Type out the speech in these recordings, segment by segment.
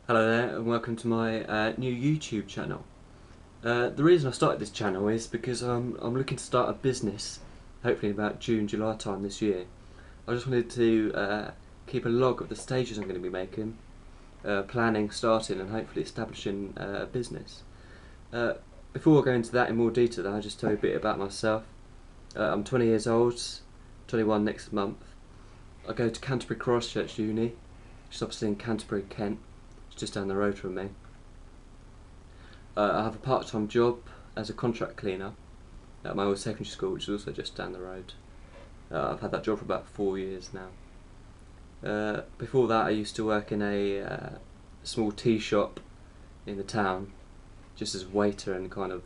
Hello there and welcome to my new YouTube channel. The reason I started this channel is because I'm looking to start a business, hopefully in about June, July time this year. I just wanted to keep a log of the stages I'm going to be making, planning, starting and hopefully establishing a business. Before I go into that in more detail, I'll just tell you a bit about myself. I'm 20 years old, 21 next month. I go to Canterbury Christchurch Uni, which is obviously in Canterbury, Kent. Just down the road from me. I have a part-time job as a contract cleaner at my old secondary school, which is also just down the road. I've had that job for about 4 years now. Before that I used to work in a small tea shop in the town, just as a waiter and kind of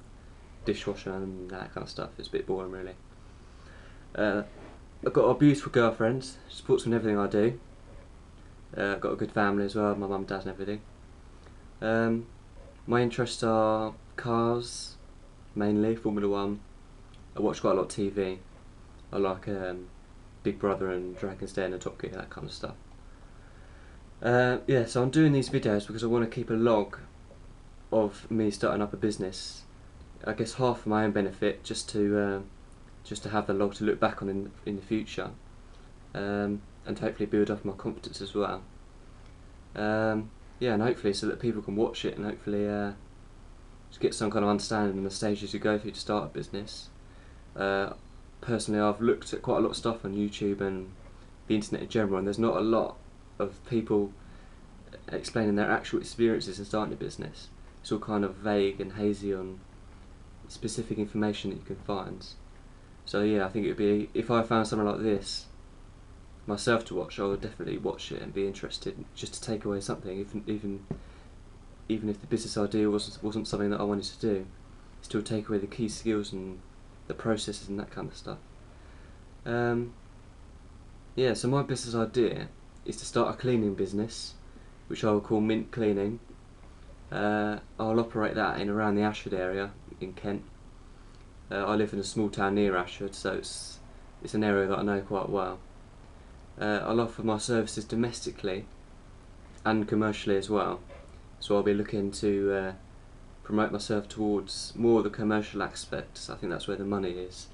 dishwasher and that kind of stuff. It's a bit boring really. I've got a beautiful girlfriend, she supports me in everything I do. I've got a good family as well, my mum, dad and everything. My interests are cars, mainly, Formula 1. I watch quite a lot of TV. I like Big Brother and Dragon's Den and Top Gear, that kind of stuff. Yeah, so I'm doing these videos because I want to keep a log of me starting up a business. I guess half for my own benefit, just to have the log to look back on in the future. And hopefully build up my confidence as well. Yeah, and hopefully so that people can watch it and hopefully just get some kind of understanding of the stages you go through to start a business. Personally, I've looked at quite a lot of stuff on YouTube and the internet in general, and there's not a lot of people explaining their actual experiences in starting a business. It's all kind of vague and hazy on specific information that you can find. So yeah, I think it would be, if I found something like this myself to watch, I would definitely watch it and be interested, just to take away something, even if the business idea wasn't something that I wanted to do, still take away the key skills and the processes and that kind of stuff. Yeah, so my business idea is to start a cleaning business, which I will call Mint Cleaning. I'll operate that in around the Ashford area in Kent. I live in a small town near Ashford, so it's an area that I know quite well. I'll offer my services domestically and commercially as well, so I'll be looking to promote myself towards more of the commercial aspects. I think that's where the money is,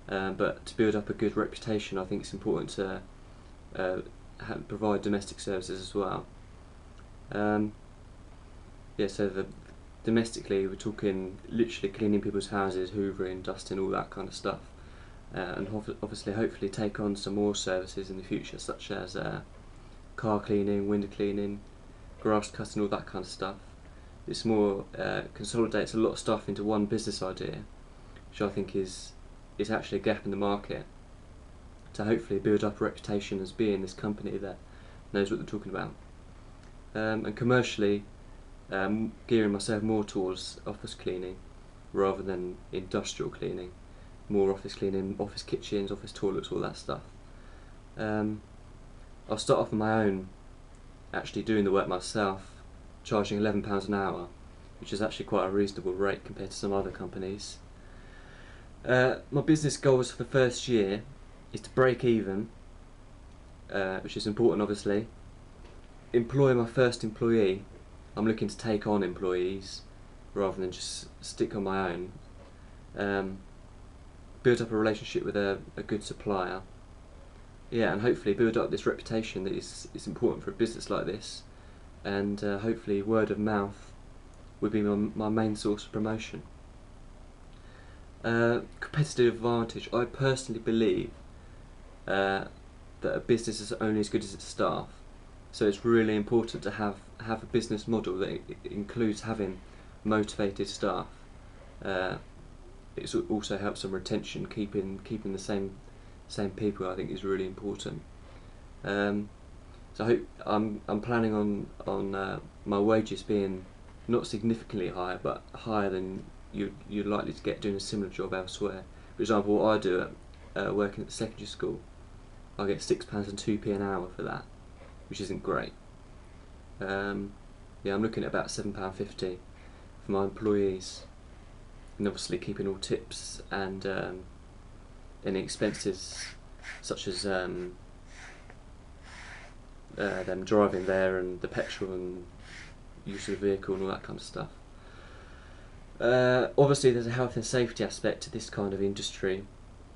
but to build up a good reputation I think it's important to provide domestic services as well. Yeah, so domestically we're talking literally cleaning people's houses, hoovering, dusting, all that kind of stuff. And obviously hopefully take on some more services in the future, such as car cleaning, window cleaning, grass cutting, all that kind of stuff. It's more consolidates a lot of stuff into one business idea, which I think is actually a gap in the market, to hopefully build up a reputation as being this company that knows what they're talking about. And commercially, gearing myself more towards office cleaning rather than industrial cleaning. More office cleaning, office kitchens, office toilets, all that stuff. I'll start off on my own, actually doing the work myself, charging £11 an hour, which is actually quite a reasonable rate compared to some other companies. My business goals for the first year is to break even, which is important obviously. Employ my first employee. I'm looking to take on employees rather than just stick on my own. Build up a relationship with a good supplier, yeah, and hopefully build up this reputation that is important for a business like this, and hopefully word of mouth would be my main source of promotion. Competitive advantage. I personally believe that a business is only as good as its staff, so it's really important to have a business model that includes having motivated staff. It also helps on retention, keeping the same people. I think is really important. So I hope I'm planning on my wages being not significantly higher, but higher than you're likely to get doing a similar job elsewhere. For example, what I do at working at the secondary school, I get £6 and 2p an hour for that, which isn't great. Yeah, I'm looking at about £7.50 for my employees. And obviously keeping all tips and any expenses such as them driving there and the petrol and use of the vehicle and all that kind of stuff. Obviously there's a health and safety aspect to this kind of industry,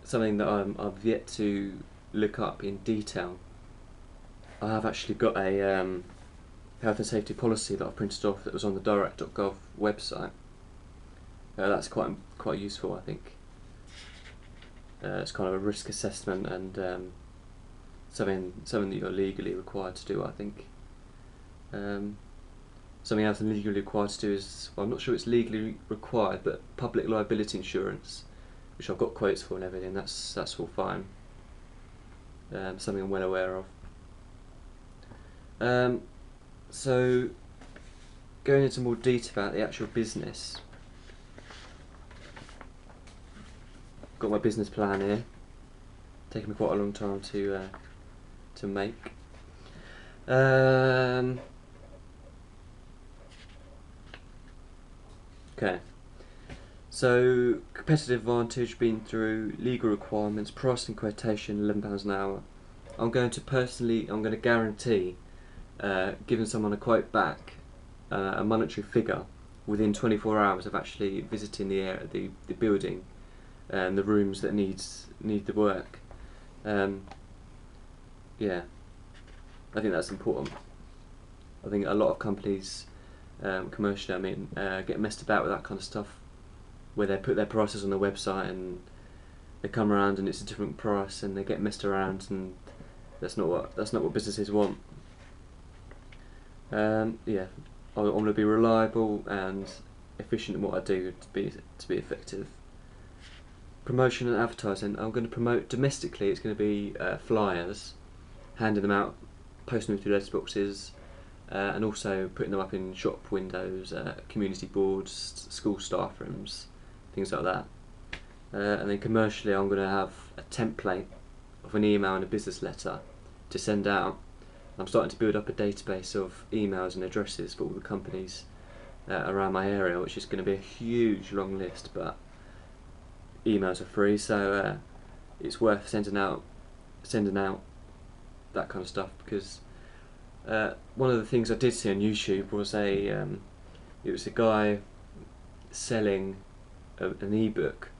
something that I've yet to look up in detail. I have actually got a health and safety policy that I've printed off that was on the direct.gov website. That's quite useful, I think. It's kind of a risk assessment and something that you're legally required to do, I think. Something else I'm legally required to do is, well, I'm not sure it's legally required, but public liability insurance, which I've got quotes for and everything. That's all fine. Something I'm well aware of. So, going into more detail about the actual business. Got my business plan here. Taken me quite a long time to make. Okay. So competitive advantage, been through legal requirements, pricing quotation, £11 an hour. I'm going to guarantee giving someone a quote back, a monetary figure, within 24 hours of actually visiting the building and the rooms that need the work. Yeah, I think that's important. I think a lot of companies, commercially, I mean, get messed about with that kind of stuff, where they put their prices on their website and they come around and it's a different price, and they get messed around, and that's not what businesses want. Yeah, I want to be reliable and efficient in what I do to be effective. Promotion and advertising. I'm going to promote domestically. It's going to be flyers, handing them out, posting them through letterboxes, and also putting them up in shop windows, community boards, school staff rooms, things like that. And then commercially, I'm going to have a template of an email and a business letter to send out. I'm starting to build up a database of emails and addresses for all the companies around my area, which is going to be a huge long list, but emails are free, so it's worth sending out that kind of stuff, because one of the things I did see on YouTube was it was a guy selling an ebook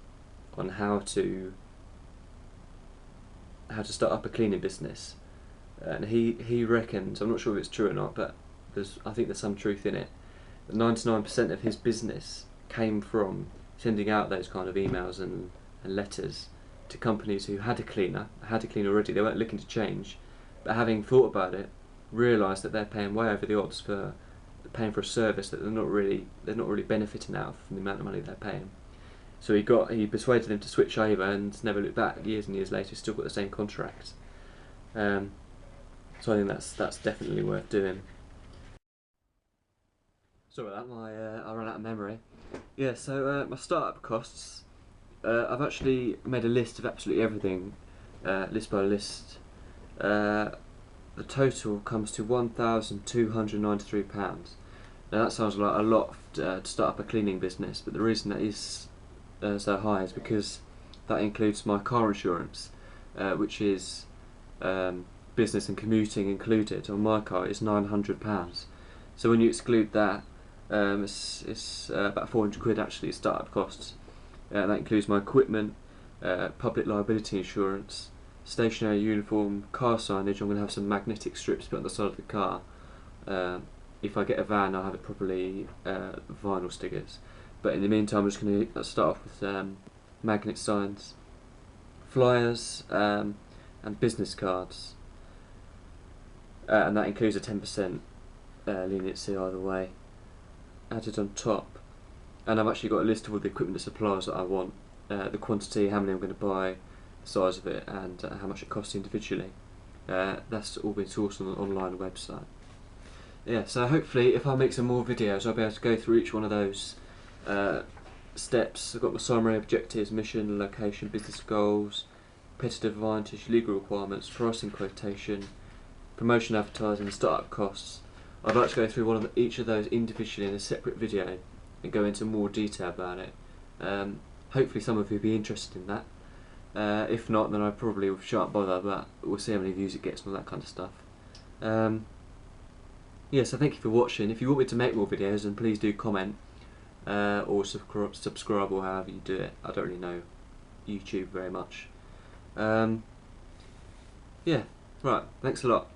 on how to start up a cleaning business, and he reckons, I'm not sure if it's true or not, but I think there's some truth in it, that 99% of his business came from sending out those kind of emails and letters to companies who had a cleaner already. They weren't looking to change, but having thought about it, realised that they're paying way over the odds for paying for a service that they're not really benefiting out of from the amount of money they're paying. So he persuaded them to switch over and never looked back. Years and years later, he's still got the same contract. So I think that's definitely worth doing. Sorry about that, I ran out of memory. Yeah, so my startup costs, I've actually made a list of absolutely everything, list by list. The total comes to £1,293. Now that sounds like a lot to start up a cleaning business, but the reason that is so high is because that includes my car insurance, which is business and commuting included. On my car it's £900. So when you exclude that, it's about 400 quid actually startup costs. That includes my equipment, public liability insurance, stationary uniform, car signage. I'm going to have some magnetic strips put on the side of the car. If I get a van, I'll have it properly vinyl stickers. But in the meantime, I'm just going to start off with magnet signs, flyers, and business cards. And that includes a 10% leniency either way added on top. And I've actually got a list of all the equipment and supplies that I want, the quantity, how many I'm going to buy, the size of it, and how much it costs individually. That's all been sourced on an online website. Yeah, so hopefully if I make some more videos, I'll be able to go through each one of those steps. I've got my summary, objectives, mission, location, business goals, competitive advantage, legal requirements, pricing quotation, promotion, advertising, startup costs. I'd like to go through each of those individually in a separate video and go into more detail about it. Hopefully some of you will be interested in that. If not, then I probably shan't bother, but we'll see how many views it gets and all that kind of stuff. yeah, so thank you for watching. If you want me to make more videos, then please do comment or subscribe or however you do it. I don't really know YouTube very much. Yeah, right, thanks a lot.